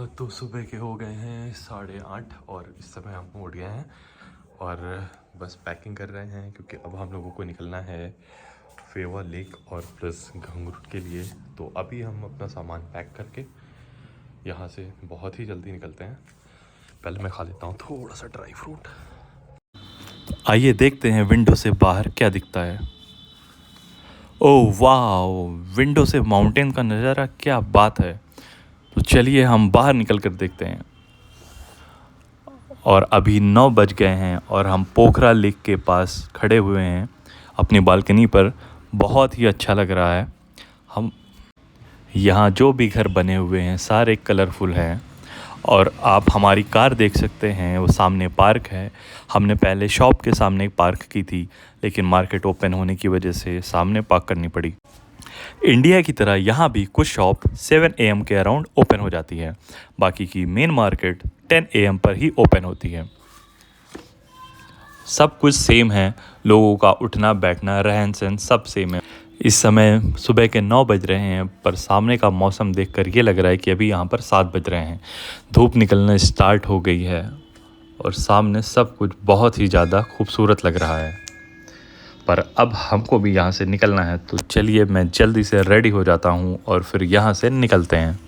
तो सुबह के हो गए हैं 8:30 और इस समय हम उठ गए हैं और बस पैकिंग कर रहे हैं क्योंकि अब हम लोगों को निकलना है फेवा लेक और प्लस घंगरूट के लिए। तो अभी हम अपना सामान पैक करके यहाँ से बहुत ही जल्दी निकलते हैं। पहले मैं खा लेता हूँ थोड़ा सा ड्राई फ्रूट। आइए देखते हैं विंडो से बाहर क्या दिखता है। ओह वाह, विंडो से माउंटेन का नज़ारा, क्या बात है। तो चलिए हम बाहर निकल कर देखते हैं। और अभी 9 बज गए हैं और हम पोखरा लेक के पास खड़े हुए हैं अपनी बालकनी पर। बहुत ही अच्छा लग रहा है। हम यहाँ जो भी घर बने हुए हैं सारे कलरफुल हैं और आप हमारी कार देख सकते हैं, वो सामने पार्क है। हमने पहले शॉप के सामने पार्क की थी लेकिन मार्केट ओपन होने की वजह से सामने पार्क करनी पड़ी। इंडिया की तरह यहाँ भी कुछ शॉप 7 AM के अराउंड ओपन हो जाती है, बाकी की मेन मार्केट 10 AM पर ही ओपन होती है। सब कुछ सेम है, लोगों का उठना बैठना रहन सहन सब सेम है। इस समय सुबह के 9 बज रहे हैं पर सामने का मौसम देखकर ये लग रहा है कि अभी यहाँ पर 7 बज रहे हैं। धूप निकलना स्टार्ट हो गई है और सामने सब कुछ बहुत ही ज़्यादा खूबसूरत लग रहा है। पर अब हमको भी यहाँ से निकलना है, तो चलिए मैं जल्दी से रेडी हो जाता हूँ और फिर यहाँ से निकलते हैं।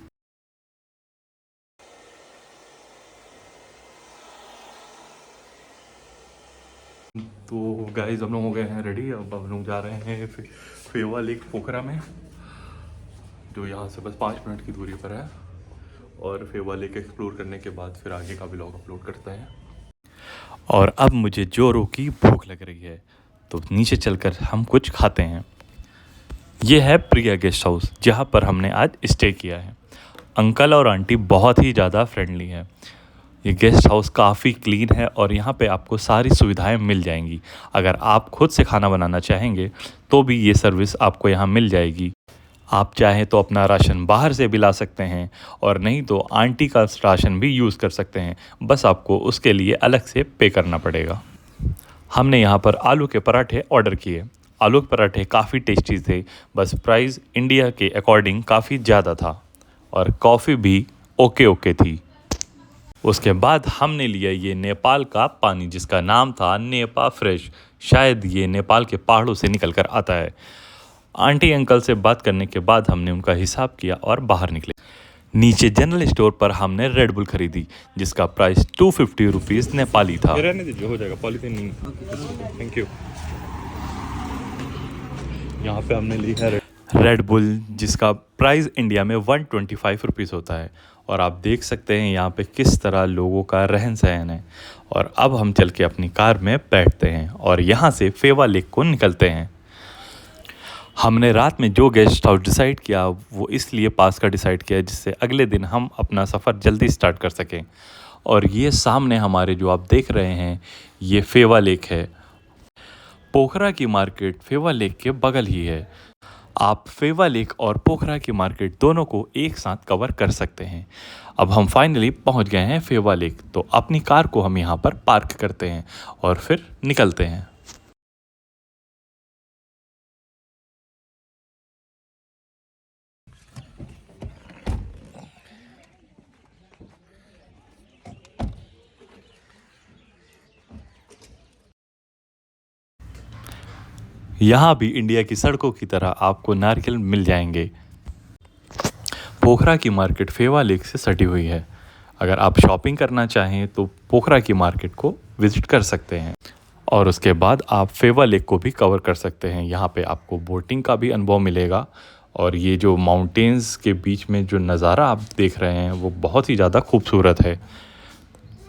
तो गाइस हम लोग हो गए हैं रेडी। अब हम लोग जा रहे हैं फेवा लेक पोखरा में, जो यहाँ से बस 5 मिनट की दूरी पर है। और फेवा लेक एक्सप्लोर करने के बाद फिर आगे का व्लॉग अपलोड करते हैं। और अब मुझे जोरों की भूख लग रही है, तो नीचे चलकर हम कुछ खाते हैं। ये है प्रिया गेस्ट हाउस, जहाँ पर हमने आज स्टे किया है। अंकल और आंटी बहुत ही ज़्यादा फ्रेंडली है। ये गेस्ट हाउस काफ़ी क्लीन है और यहाँ पे आपको सारी सुविधाएं मिल जाएंगी। अगर आप खुद से खाना बनाना चाहेंगे तो भी ये सर्विस आपको यहाँ मिल जाएगी। आप चाहें तो अपना राशन बाहर से भी ला सकते हैं और नहीं तो आंटी का राशन भी यूज़ कर सकते हैं, बस आपको उसके लिए अलग से पे करना पड़ेगा। हमने यहाँ पर आलू के पराठे ऑर्डर किए। आलू के पराठे काफ़ी टेस्टी थे, बस प्राइस इंडिया के अकॉर्डिंग काफ़ी ज़्यादा था और कॉफ़ी भी ओके ओके थी। उसके बाद हमने लिया ये नेपाल का पानी, जिसका नाम था नेपा फ्रेश। शायद ये नेपाल के पहाड़ों से निकल कर आता है। आंटी अंकल से बात करने के बाद हमने उनका हिसाब किया और बाहर निकले। नीचे जनरल स्टोर पर हमने रेड बुल खरीदी, जिसका प्राइस 250 रुपीज़ नेपाली था। रहने दीजिए, हो जाएगा, पॉलीथीन नहीं। Thank you. यहाँ पे हमने ली है रेड बुल, जिसका प्राइस इंडिया में 125 रुपीज़ होता है। और आप देख सकते हैं यहाँ पे किस तरह लोगों का रहन सहन है। और अब हम चल के अपनी कार में बैठते हैं और यहाँ से फेवा लेक को निकलते हैं। हमने रात में जो गेस्ट हाउस डिसाइड किया वो इसलिए पास का डिसाइड किया जिससे अगले दिन हम अपना सफ़र जल्दी स्टार्ट कर सकें। और ये सामने हमारे जो आप देख रहे हैं ये फेवा लेक है। पोखरा की मार्केट फेवा लेक के बगल ही है। आप फेवा लेक और पोखरा की मार्केट दोनों को एक साथ कवर कर सकते हैं। अब हम फाइनली पहुंच गए हैं फेवा लेक, तो अपनी कार को हम यहां पर पार्क करते हैं और फिर निकलते हैं। यहाँ भी इंडिया की सड़कों की तरह आपको नारियल मिल जाएंगे। पोखरा की मार्केट फेवा लेक से सटी हुई है। अगर आप शॉपिंग करना चाहें तो पोखरा की मार्केट को विज़िट कर सकते हैं और उसके बाद आप फेवा लेक को भी कवर कर सकते हैं। यहाँ पे आपको बोटिंग का भी अनुभव मिलेगा और ये जो माउंटेन्स के बीच में जो नज़ारा आप देख रहे हैं वो बहुत ही ज़्यादा खूबसूरत है।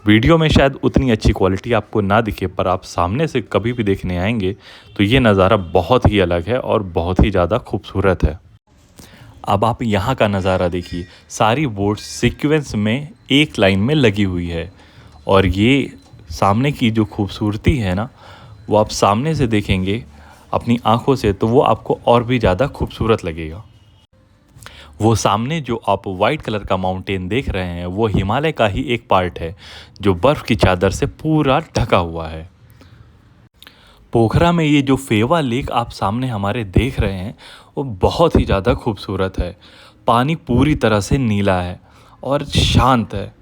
वीडियो में शायद उतनी अच्छी क्वालिटी आपको ना दिखे, पर आप सामने से कभी भी देखने आएंगे तो ये नज़ारा बहुत ही अलग है और बहुत ही ज़्यादा खूबसूरत है। अब आप यहाँ का नज़ारा देखिए, सारी बोट्स सीक्वेंस में एक लाइन में लगी हुई है और ये सामने की जो खूबसूरती है ना, वो आप सामने से देखेंगे अपनी आँखों से तो वो आपको और भी ज़्यादा खूबसूरत लगेगा। वो सामने जो आप वाइट कलर का माउंटेन देख रहे हैं वो हिमालय का ही एक पार्ट है जो बर्फ़ की चादर से पूरा ढका हुआ है। पोखरा में ये जो फेवा लेक आप सामने हमारे देख रहे हैं वो बहुत ही ज़्यादा खूबसूरत है। पानी पूरी तरह से नीला है और शांत है।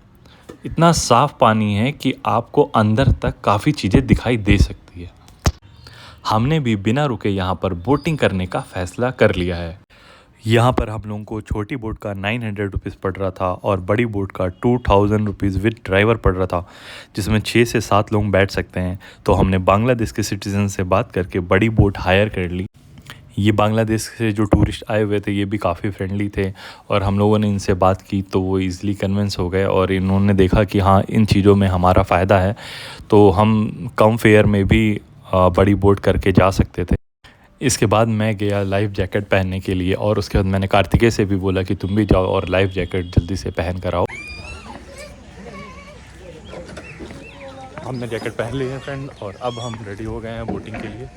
इतना साफ़ पानी है कि आपको अंदर तक काफ़ी चीज़ें दिखाई दे सकती है। हमने भी बिना रुके यहाँ पर बोटिंग करने का फ़ैसला कर लिया है। यहाँ पर हम लोगों को छोटी बोट का 900 रुपीज़ पड़ रहा था और बड़ी बोट का 2000 रुपीज़ विद ड्राइवर पड़ रहा था, जिसमें 6 से 7 लोग बैठ सकते हैं। तो हमने बांग्लादेश के सिटीज़न से बात करके बड़ी बोट हायर कर ली। ये बांग्लादेश से जो टूरिस्ट आए हुए थे ये भी काफ़ी फ्रेंडली थे और हम लोगों ने इनसे बात की तो वो ईज़िली कन्विंस हो गए और इन्होंने देखा कि हाँ, इन चीज़ों में हमारा फ़ायदा है, तो हम कम फेयर में भी बड़ी बोट करके जा सकते थे। इसके बाद मैं गया लाइफ जैकेट पहनने के लिए और उसके बाद मैंने कार्तिकेय से भी बोला कि तुम भी जाओ और लाइफ जैकेट जल्दी से पहन कर आओ। हमने जैकेट पहन ली है फ्रेंड और अब हम रेडी हो गए हैं बोटिंग के लिए,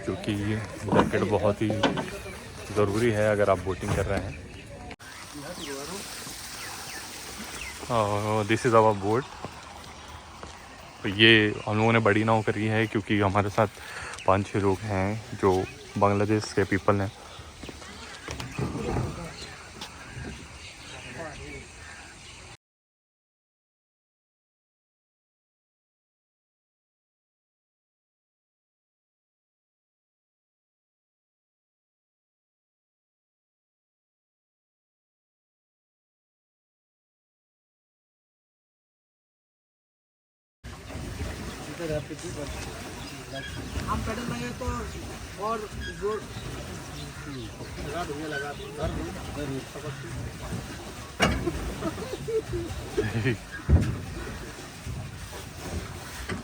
क्योंकि जैकेट बहुत ही ज़रूरी है अगर आप बोटिंग कर रहे हैं। This is our boat. तो ये हम लोगों ने बड़ी नाव करी है क्योंकि हमारे साथ 5-6 लोग हैं जो बांग्लादेश के पीपल हैं। हम पेडल लगे तो और जोर लगा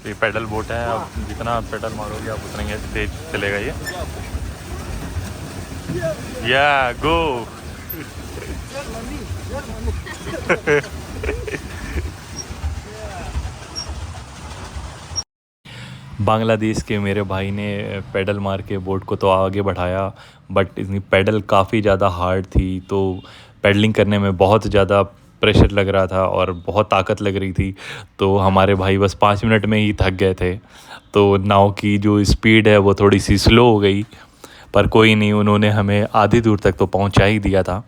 ये पेडल बोट है, आप जितना पेडल मारोगे आप उतना ही तेज चलेगा ये। या गो। बांग्लादेश के मेरे भाई ने पेडल मार के बोट को तो आगे बढ़ाया, बट इसकी पेडल काफ़ी ज़्यादा हार्ड थी, तो पेडलिंग करने में बहुत ज़्यादा प्रेशर लग रहा था और बहुत ताकत लग रही थी। तो हमारे भाई बस 5 मिनट में ही थक गए थे, तो नाव की जो स्पीड है वो थोड़ी सी स्लो हो गई, पर कोई नहीं, उन्होंने हमें आधी दूर तक तो पहुंचा ही दिया था।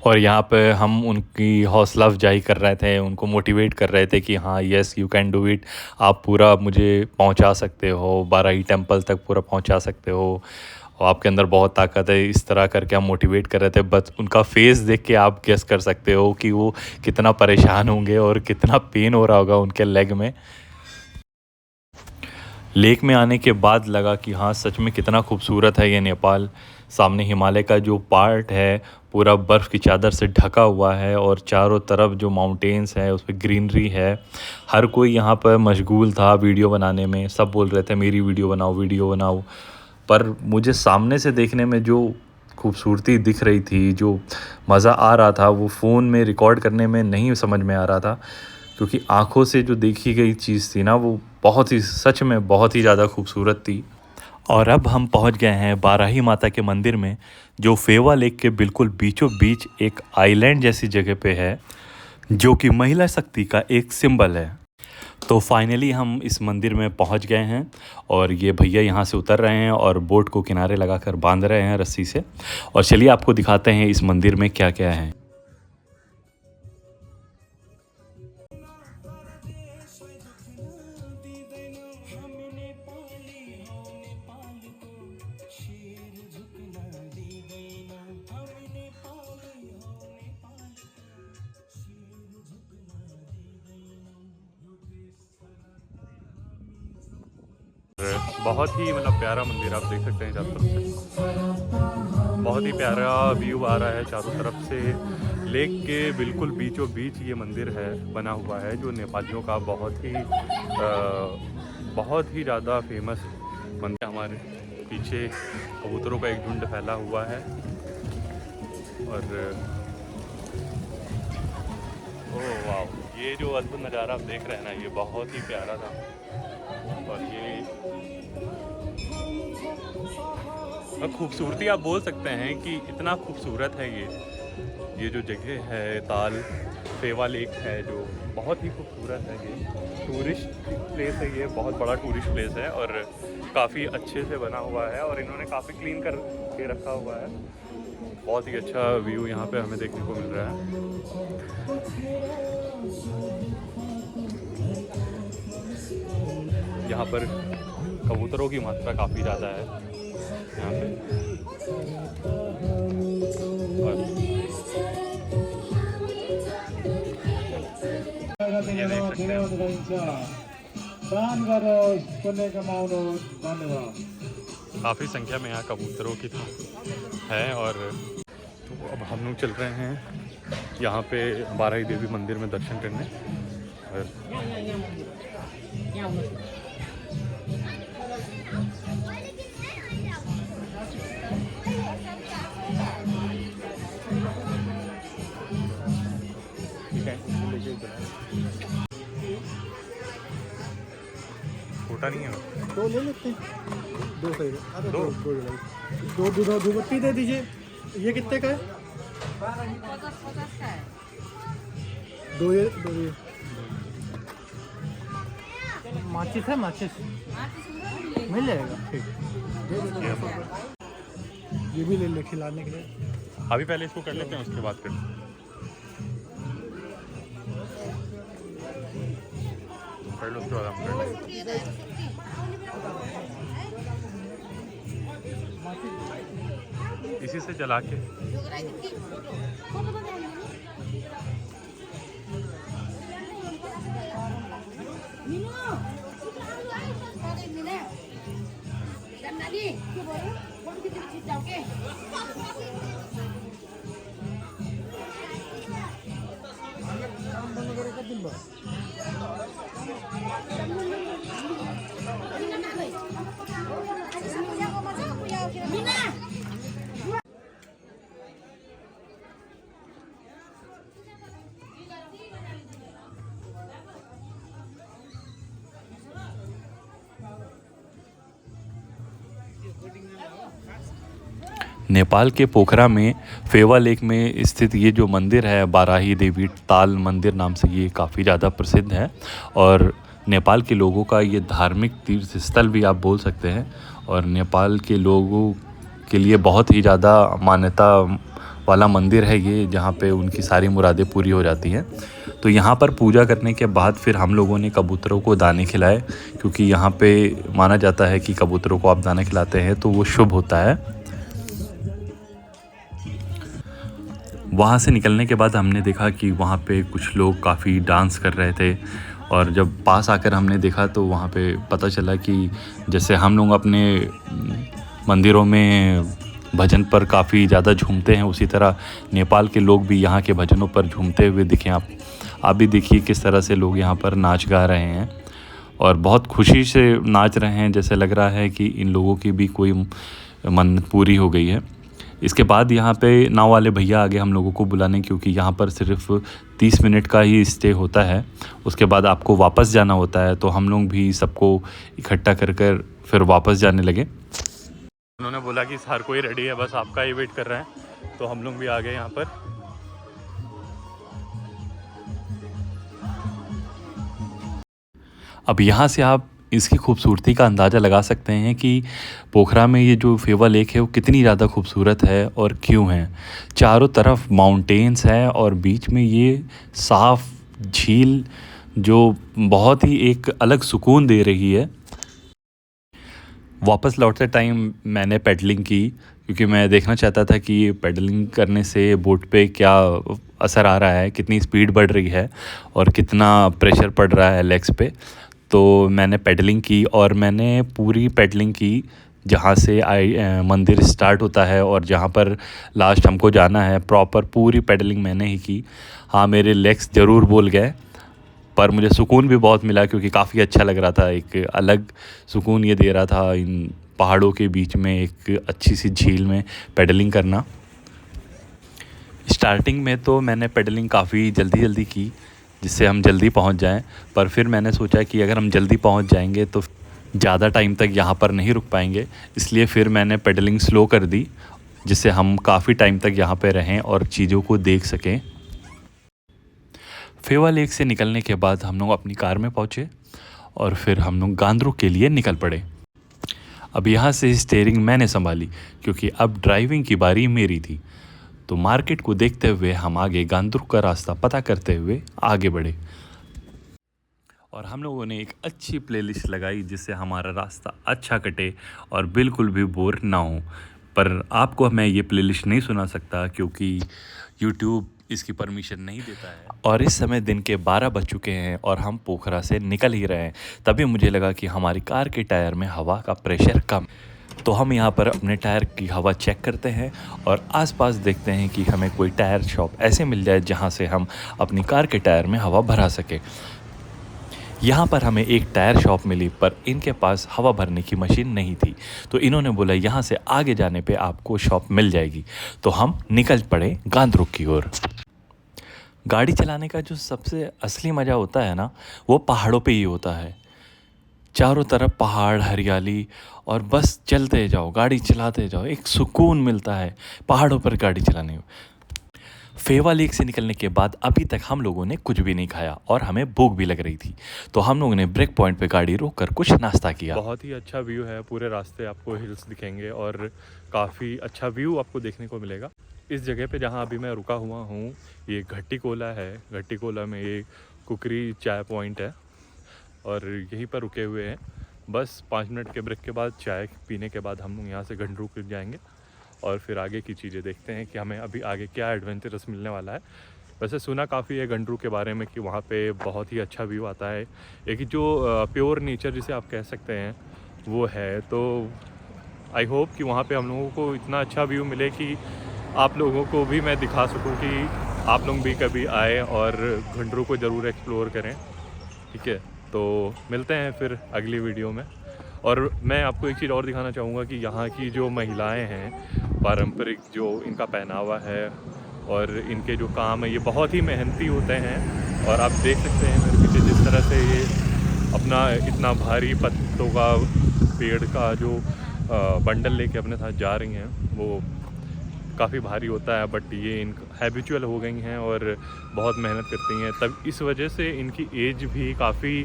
और यहाँ पे हम उनकी हौसला अफजाई कर रहे थे, उनको मोटिवेट कर रहे थे कि हाँ yes you can do it, आप पूरा मुझे पहुँचा सकते हो, बाराही टेम्पल तक पूरा पहुँचा सकते हो, और आपके अंदर बहुत ताकत है। इस तरह करके हम मोटिवेट कर रहे थे। बस उनका फेस देख के आप गेस कर सकते हो कि वो कितना परेशान होंगे और कितना पेन हो रहा होगा उनके लेग में। लेक में आने के बाद लगा कि हाँ सच में कितना खूबसूरत है ये नेपाल। सामने हिमालय का जो पार्ट है पूरा बर्फ़ की चादर से ढका हुआ है और चारों तरफ जो माउंटेन्स हैं उस पर ग्रीनरी है। हर कोई यहाँ पर मशगूल था वीडियो बनाने में, सब बोल रहे थे मेरी वीडियो बनाओ वीडियो बनाओ। पर मुझे सामने से देखने में जो खूबसूरती दिख रही थी, जो मज़ा आ रहा था, वो फ़ोन में रिकॉर्ड करने में नहीं समझ में आ रहा था, क्योंकि आँखों से जो देखी गई चीज़ थी ना वो बहुत ही, सच में बहुत ही ज़्यादा खूबसूरत थी। और अब हम पहुंच गए हैं बाराही माता के मंदिर में, जो फेवा लेक के बिल्कुल बीचों बीच एक आइलैंड जैसी जगह पे है, जो कि महिला शक्ति का एक सिंबल है। तो फाइनली हम इस मंदिर में पहुंच गए हैं और ये भैया यहाँ से उतर रहे हैं और बोट को किनारे लगाकर बांध रहे हैं रस्सी से। और चलिए आपको दिखाते हैं इस मंदिर में क्या क्या है। बहुत ही मतलब प्यारा मंदिर, आप देख सकते हैं चारों तरफ से बहुत ही प्यारा व्यू आ रहा है चारों तरफ से। लेक के बिल्कुल बीचों बीच ये मंदिर है बना हुआ है, जो नेपालियों का बहुत ही ज़्यादा फेमस मंदिर। हमारे पीछे कबूतरों का एक झुंड फैला हुआ है और ओह वाह, ये जो अद्भुत नज़ारा आप देख रहे हैं ना, ये बहुत ही प्यारा था। और ये खूबसूरती आप बोल सकते हैं कि इतना खूबसूरत है ये जो जगह है, ताल फेवा लेक है, जो बहुत ही खूबसूरत है। ये टूरिस्ट प्लेस है, ये बहुत बड़ा टूरिस्ट प्लेस है और काफ़ी अच्छे से बना हुआ है और इन्होंने काफ़ी क्लीन कर के रखा हुआ है। बहुत ही अच्छा व्यू यहाँ पे हमें देखने को मिल रहा है। यहाँ पर कबूतरों की मात्रा काफ़ी ज़्यादा है यहाँ पे। ये देख सकते हैं काफ़ी संख्या में यहाँ कबूतरों की है। और तो अब हम लोग चल रहे हैं यहाँ पे बाराही देवी मंदिर में दर्शन करने। और ठीक है, छोटा नहीं है। दो ले लेते हैं, दो सही है। दो दो धूपबत्ती दे दीजिए। ये कितने का है? 50 का है। दो ये माचिस है, माचिस मिल जाएगा। ठीक, ये भी ले ले खिलाने के लिए। अभी पहले इसको कर लेते हैं, उसके बाद कर लो, उसके बाद हम कर लेंगे। इसी से चला के नेपाल के पोखरा में फेवा लेक में स्थित ये जो मंदिर है बाराही देवी ताल मंदिर नाम से, ये काफ़ी ज़्यादा प्रसिद्ध है और नेपाल के लोगों का ये धार्मिक तीर्थ स्थल भी आप बोल सकते हैं। और नेपाल के लोगों के लिए बहुत ही ज़्यादा मान्यता वाला मंदिर है ये, जहाँ पे उनकी सारी मुरादें पूरी हो जाती हैं। तो यहाँ पर पूजा करने के बाद फिर हम लोगों ने कबूतरों को दाने खिलाए, क्योंकि यहाँ पे माना जाता है कि कबूतरों को आप दाना खिलाते हैं तो वो शुभ होता है। वहाँ से निकलने के बाद हमने देखा कि वहाँ पे कुछ लोग काफ़ी डांस कर रहे थे, और जब पास आकर हमने देखा तो वहाँ पे पता चला कि जैसे हम लोग अपने मंदिरों में भजन पर काफ़ी ज़्यादा झूमते हैं, उसी तरह नेपाल के लोग भी यहाँ के भजनों पर झूमते हुए दिखे। आप भी देखिए किस तरह से लोग यहाँ पर नाच गा रहे हैं और बहुत खुशी से नाच रहे हैं, जैसे लग रहा है कि इन लोगों की भी कोई मन्नत पूरी हो गई है। इसके बाद यहाँ पे नाव वाले भैया आगे हम लोगों को बुलाने, क्योंकि यहाँ पर सिर्फ 30 मिनट का ही स्टे होता है, उसके बाद आपको वापस जाना होता है। तो हम लोग भी सबको इकट्ठा कर कर फिर वापस जाने लगे। उन्होंने बोला कि हर कोई रेडी है, बस आपका ही वेट कर रहे हैं, तो हम लोग भी आ गए यहाँ पर। अब यहाँ से आप इसकी खूबसूरती का अंदाज़ा लगा सकते हैं कि पोखरा में ये जो फेवा लेक है वो कितनी ज़्यादा खूबसूरत है और क्यों है। चारों तरफ माउंटेन्स हैं और बीच में ये साफ़ झील जो बहुत ही एक अलग सुकून दे रही है। वापस लौटते टाइम मैंने पेडलिंग की, क्योंकि मैं देखना चाहता था कि पेडलिंग करने से बोट पे क्या असर आ रहा है, कितनी स्पीड बढ़ रही है और कितना प्रेशर पड़ रहा है लेग्स पे। तो मैंने पेडलिंग की और मैंने पूरी पेडलिंग की जहाँ से मंदिर स्टार्ट होता है और जहाँ पर लास्ट हमको जाना है, प्रॉपर पूरी पेडलिंग मैंने ही की। हाँ, मेरे लेग्स ज़रूर बोल गए, पर मुझे सुकून भी बहुत मिला, क्योंकि काफ़ी अच्छा लग रहा था। एक अलग सुकून ये दे रहा था इन पहाड़ों के बीच में एक अच्छी सी झील में पेडलिंग करना। स्टार्टिंग में तो मैंने पेडलिंग काफ़ी जल्दी की, जिससे हम जल्दी पहुंच जाएं, पर फिर मैंने सोचा कि अगर हम जल्दी पहुंच जाएंगे तो ज़्यादा टाइम तक यहाँ पर नहीं रुक पाएंगे, इसलिए फिर मैंने पेडलिंग स्लो कर दी, जिससे हम काफ़ी टाइम तक यहाँ पे रहें और चीज़ों को देख सकें। फेवा लेक से निकलने के बाद हम लोग अपनी कार में पहुँचे और फिर हम लोग गांद्रू के लिए निकल पड़े। अब यहाँ से स्टीयरिंग मैंने संभाली, क्योंकि अब ड्राइविंग की बारी मेरी थी। तो मार्केट को देखते हुए हम आगे गांधरुक का रास्ता पता करते हुए आगे बढ़े और हम लोगों ने एक अच्छी प्लेलिस्ट लगाई जिससे हमारा रास्ता अच्छा कटे और बिल्कुल भी बोर ना हो। पर आपको मैं ये प्लेलिस्ट नहीं सुना सकता क्योंकि YouTube इसकी परमिशन नहीं देता है। और इस समय दिन के 12 बज चुके हैं और हम पोखरा से निकल ही रहे हैं। तभी मुझे लगा कि हमारी कार के टायर में हवा का प्रेशर कम, तो हम यहाँ पर अपने टायर की हवा चेक करते हैं और आसपास देखते हैं कि हमें कोई टायर शॉप ऐसे मिल जाए जहाँ से हम अपनी कार के टायर में हवा भरा सके। यहाँ पर हमें एक टायर शॉप मिली पर इनके पास हवा भरने की मशीन नहीं थी, तो इन्होंने बोला यहाँ से आगे जाने पे आपको शॉप मिल जाएगी। तो हम निकल पड़े गांधरुक की ओर। गाड़ी चलाने का जो सबसे असली मज़ा होता है ना, वो पहाड़ों पे ही होता है। चारों तरफ पहाड़, हरियाली और बस चलते जाओ, गाड़ी चलाते जाओ, एक सुकून मिलता है पहाड़ों पर गाड़ी चलाने में। फेवा लेक से निकलने के बाद अभी तक हम लोगों ने कुछ भी नहीं खाया और हमें भूख भी लग रही थी, तो हम लोगों ने ब्रेक पॉइंट पे गाड़ी रोक कर कुछ नाश्ता किया। बहुत ही अच्छा व्यू है, पूरे रास्ते आपको हिल्स दिखेंगे और काफ़ी अच्छा व्यू आपको देखने को मिलेगा। इस जगह पे जहाँ अभी मैं रुका हुआ हूँ ये घट्टी कोला है। घट्टी कोला में ये कुकरी चाय पॉइंट है और यहीं पर रुके हुए हैं। बस 5 मिनट के ब्रेक के बाद चाय पीने के बाद हम लोग यहाँ से गंडरूक जाएंगे और फिर आगे की चीज़ें देखते हैं कि हमें अभी आगे क्या एडवेंचरस मिलने वाला है। वैसे सुना काफ़ी है गंडरूक के बारे में कि वहाँ पे बहुत ही अच्छा व्यू आता है, एक जो प्योर नेचर जिसे आप कह सकते हैं वो है। तो आई होप कि वहाँ पे हम लोगों को इतना अच्छा व्यू मिले कि आप लोगों को भी मैं दिखा सकूँ कि आप लोग भी कभी आए और गंडरूक को ज़रूर एक्सप्लोर करें। ठीक है, तो मिलते हैं फिर अगली वीडियो में। और मैं आपको एक चीज़ और दिखाना चाहूँगा कि यहाँ की जो महिलाएं हैं, पारंपरिक जो इनका पहनावा है और इनके जो काम है, ये बहुत ही मेहनती होते हैं। और आप देख सकते हैं मेरे पीछे जिस तरह से ये अपना इतना भारी पत्तों का पेड़ का जो बंडल लेके अपने साथ जा रही हैं, वो काफ़ी भारी होता है। बट ये इन हैबिचुअल हो गई हैं और बहुत मेहनत करती हैं, तब इस वजह से इनकी एज भी काफ़ी,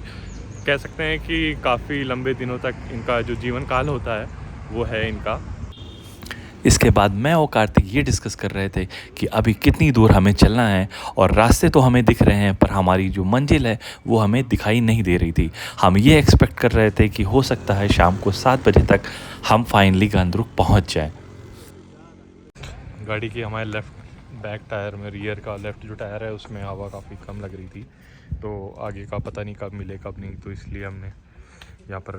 कह सकते हैं कि काफ़ी लंबे दिनों तक इनका जो जीवन काल होता है वो है इनका। इसके बाद मैं और कार्तिक ये डिस्कस कर रहे थे कि अभी कितनी दूर हमें चलना है और रास्ते तो हमें दिख रहे हैं पर हमारी जो मंजिल है वो हमें दिखाई नहीं दे रही थी। हम ये एक्सपेक्ट कर रहे थे कि हो सकता है शाम को 7 बजे तक हम फाइनली गांधरुक पहुंच जाएं। गाड़ी की हमारे लेफ़्ट बैक टायर में, रियर का लेफ़्ट जो टायर है उसमें हवा काफ़ी कम लग रही थी, तो आगे का पता नहीं कब मिले कब नहीं, तो इसलिए हमने यहाँ पर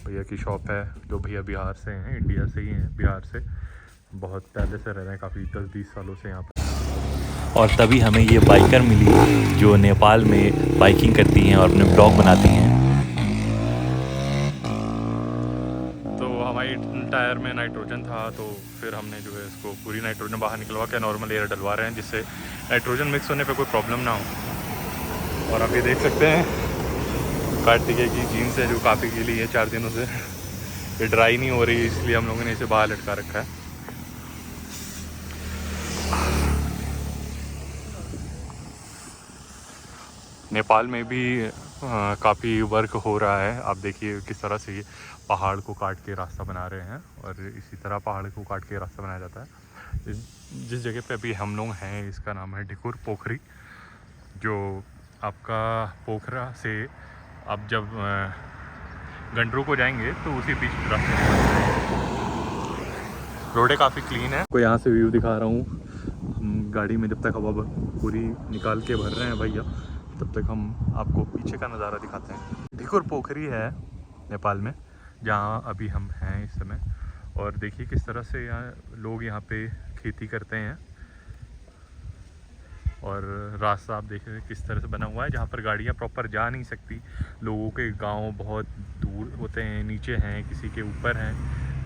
भैया की शॉप है जो भैया बिहार से हैं, इंडिया से ही हैं, बिहार से बहुत पहले से रह रहे हैं, काफ़ी 10-20 सालों से यहाँ पर। और तभी हमें ये बाइकर मिली जो नेपाल में बाइकिंग करती हैं और अपने ब्लॉग बनाती हैं। तो हमारी टायर में नाइट्रोजन था, तो फिर हमने जो है इसको पूरी नाइट्रोजन बाहर निकलवा के नॉर्मल एयर डलवा रहे हैं जिससे नाइट्रोजन मिक्स होने पे कोई प्रॉब्लम ना हो। और आप ये देख सकते हैं कार्तिकेय की जीन्स है जो काफ़ी गीली है 4 दिनों से, ये ड्राई नहीं हो रही, इसलिए हम लोगों ने इसे बाहर लटका रखा है। नेपाल में भी काफ़ी वर्क हो रहा है। आप देखिए किस तरह से ये पहाड़ को काट के रास्ता बना रहे हैं और इसी तरह पहाड़ को काट के रास्ता बनाया जाता है। जिस जगह पे अभी हम लोग हैं इसका नाम है ढिकुर पोखरी, जो आपका पोखरा से आप जब गंडरूक को जाएंगे तो उसी बीच रास्ते रोडें काफ़ी क्लीन है। को यहाँ से व्यू दिखा रहा हूँ। हम गाड़ी में जब तक हवा पूरी निकाल के भर रहे हैं भैया, तब तक हम आपको पीछे का नज़ारा दिखाते हैं। ढिकुर पोखरी है नेपाल में जहाँ अभी हम हैं इस समय, और देखिए किस तरह से यहाँ लोग यहाँ पे खेती करते हैं और रास्ता आप देख रहे हैं किस तरह से बना हुआ है जहाँ पर गाड़ियाँ प्रॉपर जा नहीं सकती। लोगों के गांव बहुत दूर होते हैं, नीचे हैं, किसी के ऊपर हैं,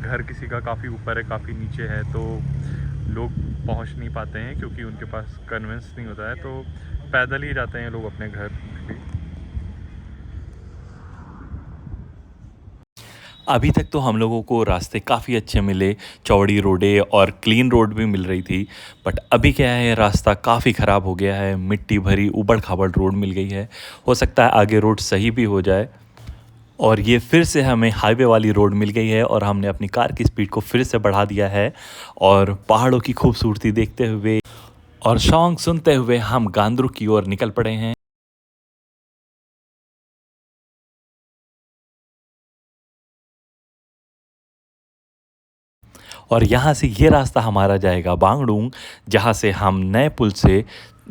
घर किसी का काफ़ी ऊपर है, काफ़ी नीचे है, तो लोग पहुँच नहीं पाते हैं क्योंकि उनके पास कन्वेंस नहीं होता है, तो पैदल ही जाते हैं लोग अपने घर भी। अभी तक तो हम लोगों को रास्ते काफ़ी अच्छे मिले, चौड़ी रोडें और क्लीन रोड भी मिल रही थी। बट अभी क्या है, रास्ता काफ़ी ख़राब हो गया है, मिट्टी भरी ऊबड़ खाबड़ रोड मिल गई है। हो सकता है आगे रोड सही भी हो जाए। और ये फिर से हमें हाईवे वाली रोड मिल गई है और हमने अपनी कार की स्पीड को फिर से बढ़ा दिया है और पहाड़ों की खूबसूरती देखते हुए और सॉन्ग सुनते हुए हम गांद्रुक की ओर निकल पड़े हैं। और यहाँ से ये रास्ता हमारा जाएगा बांगडुंग, जहाँ से हम नए पुल से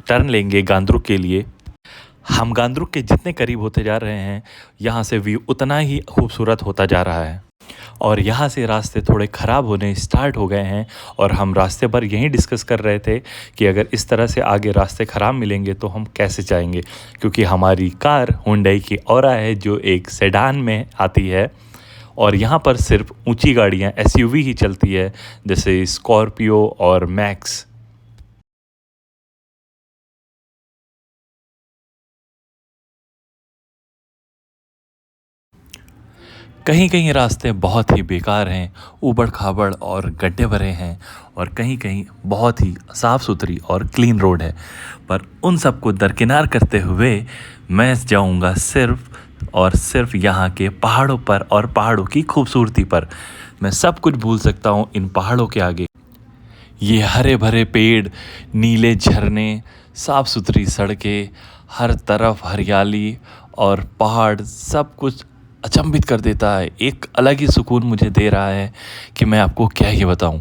टर्न लेंगे गांद्रुक के लिए। हम गांद्रुक के जितने करीब होते जा रहे हैं यहाँ से व्यू उतना ही खूबसूरत होता जा रहा है। और यहाँ से रास्ते थोड़े ख़राब होने स्टार्ट हो गए हैं और हम रास्ते पर यही डिस्कस कर रहे थे कि अगर इस तरह से आगे रास्ते ख़राब मिलेंगे तो हम कैसे जाएंगे, क्योंकि हमारी कार हुंडई की औरा है जो एक सेडान में आती है और यहाँ पर सिर्फ ऊंची गाड़ियाँ एसयूवी ही चलती है, जैसे स्कॉर्पियो और मैक्स। कहीं कहीं रास्ते बहुत ही बेकार हैं, ऊबड़ खाबड़ और गड्ढे भरे हैं और कहीं कहीं बहुत ही साफ़ सुथरी और क्लीन रोड है। पर उन सबको दरकिनार करते हुए मैं जाऊंगा सिर्फ और सिर्फ यहाँ के पहाड़ों पर और पहाड़ों की खूबसूरती पर। मैं सब कुछ भूल सकता हूँ इन पहाड़ों के आगे। ये हरे भरे पेड़, नीले झरने, साफ़ सुथरी सड़कें, हर तरफ हरियाली और पहाड़, सब कुछ अचंभित कर देता है। एक अलग ही सुकून मुझे दे रहा है कि मैं आपको क्या ही बताऊं।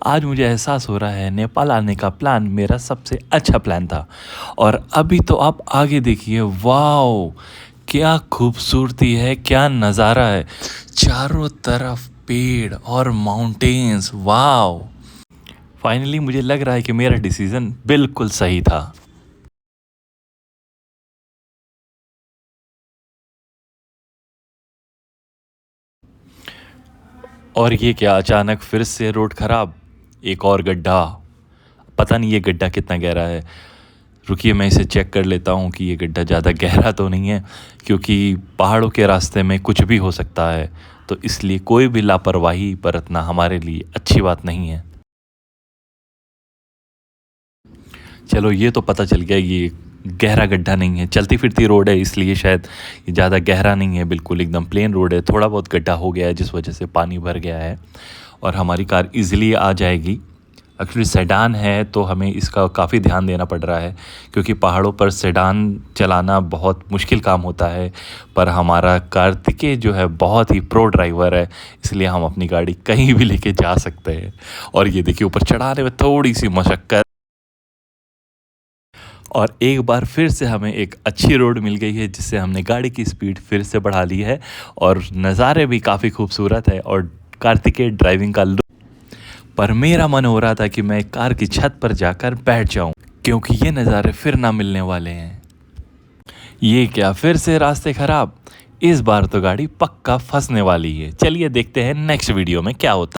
आज मुझे एहसास हो रहा है नेपाल आने का प्लान मेरा सबसे अच्छा प्लान था। और अभी तो आप आगे देखिए, वाओ क्या खूबसूरती है, क्या नज़ारा है, चारों तरफ पेड़ और माउंटेन्स। वाओ, फाइनली मुझे लग रहा है कि मेरा डिसीज़न बिल्कुल सही था। और ये क्या, अचानक फिर से रोड ख़राब, एक और गड्ढा। पता नहीं ये गड्ढा कितना गहरा है। रुकिए मैं इसे चेक कर लेता हूँ कि ये गड्ढा ज़्यादा गहरा तो नहीं है, क्योंकि पहाड़ों के रास्ते में कुछ भी हो सकता है, तो इसलिए कोई भी लापरवाही बरतना हमारे लिए अच्छी बात नहीं है। चलो ये तो पता चल गया ये गहरा गड्ढा नहीं है, चलती फिरती रोड है, इसलिए शायद ये ज़्यादा गहरा नहीं है, बिल्कुल एकदम प्लेन रोड है। थोड़ा बहुत गड्ढा हो गया है जिस वजह से पानी भर गया है और हमारी कार इजीली आ जाएगी। एक्चुअली सेडान है तो हमें इसका काफ़ी ध्यान देना पड़ रहा है, क्योंकि पहाड़ों पर सेडान चलाना बहुत मुश्किल काम होता है। पर हमारा कार्तिकेय जो है बहुत ही प्रो ड्राइवर है, इसलिए हम अपनी गाड़ी कहीं भी लेके जा सकते हैं। और ये देखिए ऊपर चढ़ाने में थोड़ी सी मशक्क़त, और एक बार फिर से हमें एक अच्छी रोड मिल गई है जिससे हमने गाड़ी की स्पीड फिर से बढ़ा ली है और नज़ारे भी काफ़ी खूबसूरत है और कार्तिकेय ड्राइविंग का लुक। पर मेरा मन हो रहा था कि मैं कार की छत पर जाकर बैठ जाऊं, क्योंकि ये नज़ारे फिर ना मिलने वाले हैं। ये क्या, फिर से रास्ते ख़राब। इस बार तो गाड़ी पक्का फंसने वाली है। चलिए देखते हैं नेक्स्ट वीडियो में क्या होता है।